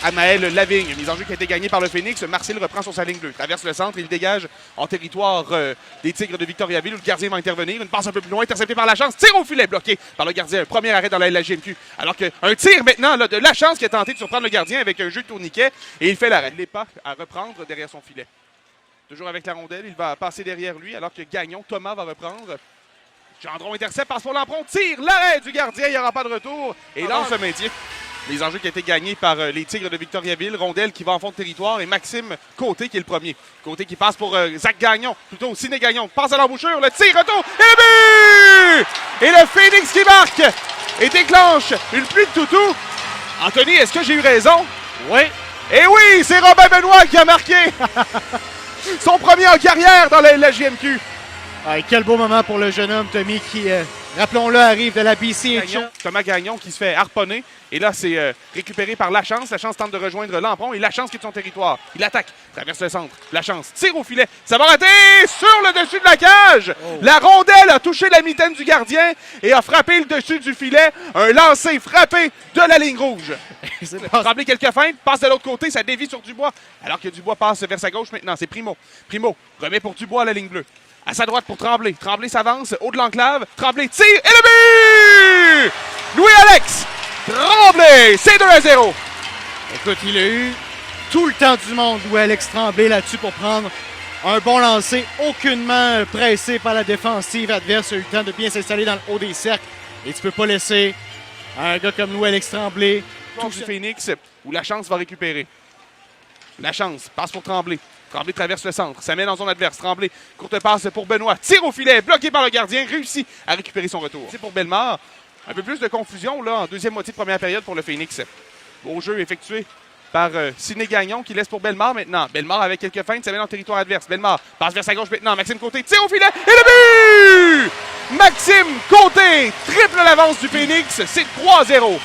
Anaël Lavigne. Mise en jeu qui a été gagnée par le Phoenix. Marcel reprend sur sa ligne bleue. Traverse le centre. Il dégage en territoire des Tigres de Victoriaville où le gardien va intervenir. Une passe un peu plus loin, interceptée par Lachance. Tir au filet, bloqué par le gardien. Un premier arrêt dans la LHJMQ. Alors qu'un tir maintenant là, de Lachance qui a tenté de surprendre le gardien avec un jeu de tourniquet. Et il fait l'arrêt. Il n'est pas à reprendre derrière son filet. Toujours avec la rondelle. Il va passer derrière lui alors que Gagnon, Thomas va reprendre. Gendron intercepte, passe pour Lampron, tire, l'arrêt du gardien, il n'y aura pas de retour. Et lance le maintien. Les enjeux qui ont été gagnés par les Tigres de Victoriaville. Rondelle qui va en fond de territoire et Maxime Côté qui est le premier. Côté qui passe pour Zach Gagnon, plutôt Ciné Gagnon. Passe à l'embouchure, le tir, retour et le but! Et le Phoenix qui marque et déclenche une pluie de toutou. Anthony, est-ce que j'ai eu raison? Oui. Et oui, c'est Robin Benoît qui a marqué son premier en carrière dans la JMQ. Ah, quel beau moment pour le jeune homme, Tommy, qui, rappelons-le, arrive de la BCHL. Thomas Gagnon qui se fait harponner. Et là, c'est récupéré par Lachance. Lachance tente de rejoindre Lampron et Lachance quitte son territoire. Il attaque, traverse le centre. Lachance tire au filet. Ça va rater sur le dessus de la cage. Oh. La rondelle a touché la mitaine du gardien et a frappé le dessus du filet. Un lancer frappé de la ligne rouge. Tremblay quelques feintes, passe de l'autre côté, ça dévie sur Dubois. Alors que Dubois passe vers sa gauche maintenant, c'est Primo. Primo remet pour Dubois à la ligne bleue. À sa droite pour Tremblay. Tremblay s'avance, haut de l'enclave. Tremblay tire et le but! Louis-Alex Tremblay, c'est 2-0. Écoute, il a eu tout le temps du monde, Louis-Alex Tremblay, là-dessus pour prendre un bon lancer, aucunement pressé par la défensive adverse. Il a eu le temps de bien s'installer dans le haut des cercles. Et tu peux pas laisser un gars comme Louis-Alex Tremblay. Tout du Phoenix, où Lachance va récupérer. Lachance passe pour Tremblay. Tremblay traverse le centre, ça met dans son adverse. Tremblay, courte passe pour Benoît, tire au filet, bloqué par le gardien, réussit à récupérer son retour. C'est pour Bellemare. Un peu plus de confusion là en deuxième moitié de première période pour le Phoenix. Beau jeu effectué par Ciné Gagnon qui laisse pour Bellemare maintenant. Bellemare avec quelques feintes, ça met dans le territoire adverse. Bellemare passe vers sa gauche maintenant. Maxime Côté, tire au filet et le but! Maxime Côté, triple l'avance du Phoenix, c'est 3-0.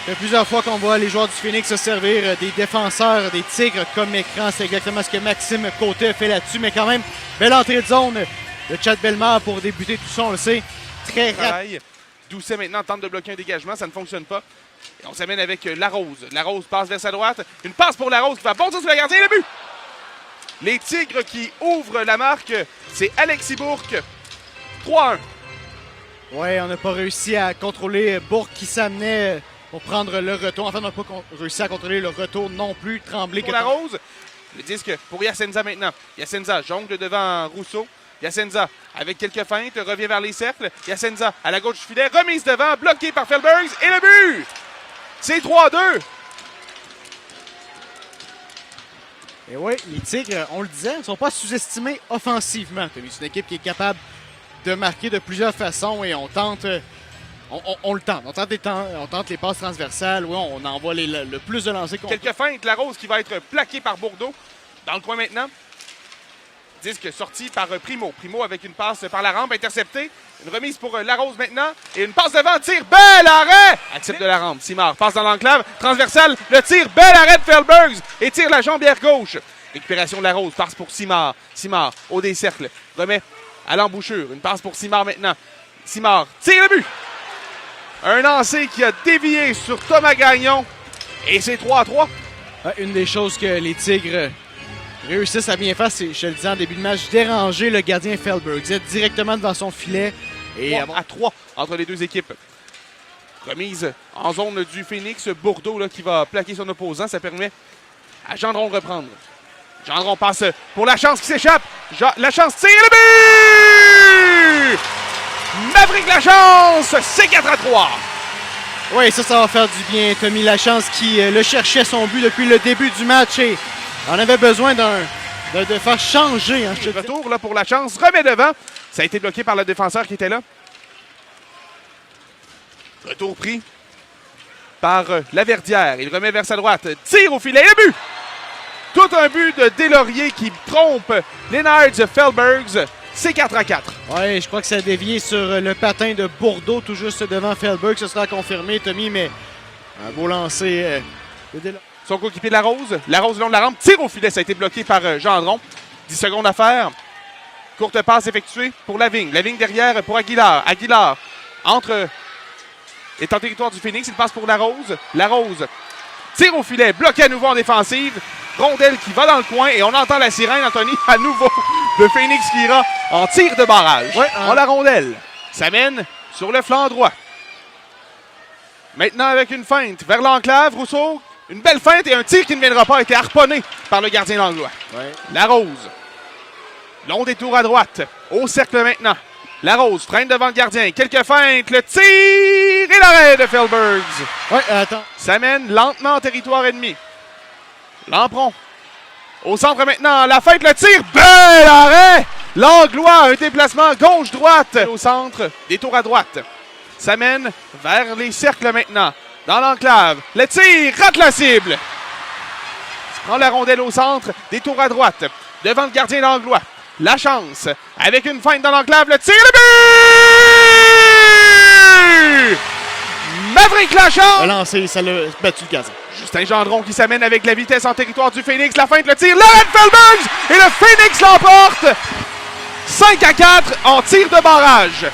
Il y a plusieurs fois qu'on voit les joueurs du Phoenix se servir des défenseurs, des Tigres comme écran. C'est exactement ce que Maxime Côté a fait là-dessus. Mais quand même, belle entrée de zone de Chad Bellemare pour débuter tout ça, on le sait. Très rapide. Doucet maintenant tente de bloquer un dégagement, ça ne fonctionne pas. Et on s'amène avec Larose. Larose passe vers sa droite. Une passe pour Larose qui va bondir sur le gardien et le but! Les Tigres qui ouvrent la marque, c'est Alexis Bourque. 3-1. Oui, on n'a pas réussi à contrôler Bourque qui s'amenait pour prendre le retour. En fait, on n'a pas réussi à contrôler le retour non plus. Tremblay pour Larose. Le disque pour Yacenza maintenant. Yacenza jongle devant Rousseau. Yacenza avec quelques feintes, revient vers les cercles. Yacenza à la gauche du filet, remise devant, bloqué par Felbergs et le but! C'est 3-2. Et oui, les Tigres, on le disait, ne sont pas sous-estimés offensivement. C'est une équipe qui est capable de marquer de plusieurs façons et on tente... On le tente. On tente les passes transversales. Oui, on envoie le plus de lancers qu'on peut. Quelques feintes, Larose qui va être plaqué par Bourdeau. Dans le coin maintenant. Disque sorti par Primo. Primo avec une passe par la rampe interceptée. Une remise pour Larose maintenant. Et une passe devant, tir, bel arrêt! Accepte de la rampe. Simard passe dans l'enclave. Transversale, le tir, bel arrêt de Felbergs. Et tire la jambière gauche. Récupération de Larose, passe pour Simard. Simard, haut des cercles. Remet à l'embouchure. Une passe pour Simard maintenant. Simard, tire le but! Un lancer qui a dévié sur Thomas Gagnon. Et c'est 3-3. Une des choses que les Tigres réussissent à bien faire, c'est, je le disais en début de match, déranger le gardien Felbergs. Être directement devant son filet. Et à 3 entre les deux équipes. Remise en zone du Phoenix. Bourdeau là, qui va plaquer son opposant. Ça permet à Gendron de reprendre. Gendron passe pour Lachance qui s'échappe. Lachance tire le but! Maverick Lachance, c'est 4-3. Oui, ça va faire du bien. Tommy Lachance qui le cherchait son but depuis le début du match et on avait besoin de faire changer. Hein, retour là, pour Lachance, remet devant. Ça a été bloqué par le défenseur qui était là. Retour pris par Laverdière. Il remet vers sa droite. Tire au filet et le but! Tout un but de Deslauriers qui trompe Lennard Felbergs. C'est 4-4. Oui, je crois que ça a dévié sur le patin de Bourdeau, tout juste devant Felbergs. Ce sera confirmé, Tommy, mais un beau lancer. Son coéquipier de Larose. Larose le long de la rampe. Tire au filet. Ça a été bloqué par Gendron. 10 secondes à faire. Courte passe effectuée pour Lavigne. Lavigne derrière pour Aguilar. Aguilar est en territoire du Phoenix. Il passe pour Larose. Larose Tir au filet, bloqué à nouveau en défensive. Rondelle qui va dans le coin et on entend la sirène, Anthony, à nouveau, de Phoenix qui ira en tir de barrage. Ouais, On la rondelle. Ça mène sur le flanc droit. Maintenant avec une feinte vers l'enclave, Rousseau. Une belle feinte et un tir qui ne viendra pas a été harponné par le gardien langlois. Ouais. Larose. Long détour à droite. Au cercle maintenant. Larose freine devant le gardien. Quelques feintes. Le tir et l'arrêt de Felbergs. Ouais, attends. Ça mène lentement en territoire ennemi. Lampron. Au centre maintenant. La feinte, le tir. Bel arrêt. Langlois, un déplacement gauche-droite. Au centre. Détour à droite. Ça mène vers les cercles maintenant. Dans l'enclave. Le tir. Rate la cible. Il prend la rondelle au centre. Détour à droite. Devant le gardien langlois. La chance. Avec une feinte dans l'enclave. Le tir. Le but! Maverick Lachance. A lancé, ça l'a battu le gardien. Justin Gendron qui s'amène avec la vitesse en territoire du Phoenix. La feinte, le tir. Laurent Felbergs. Et le Phoenix l'emporte. 5-4 en tir de barrage.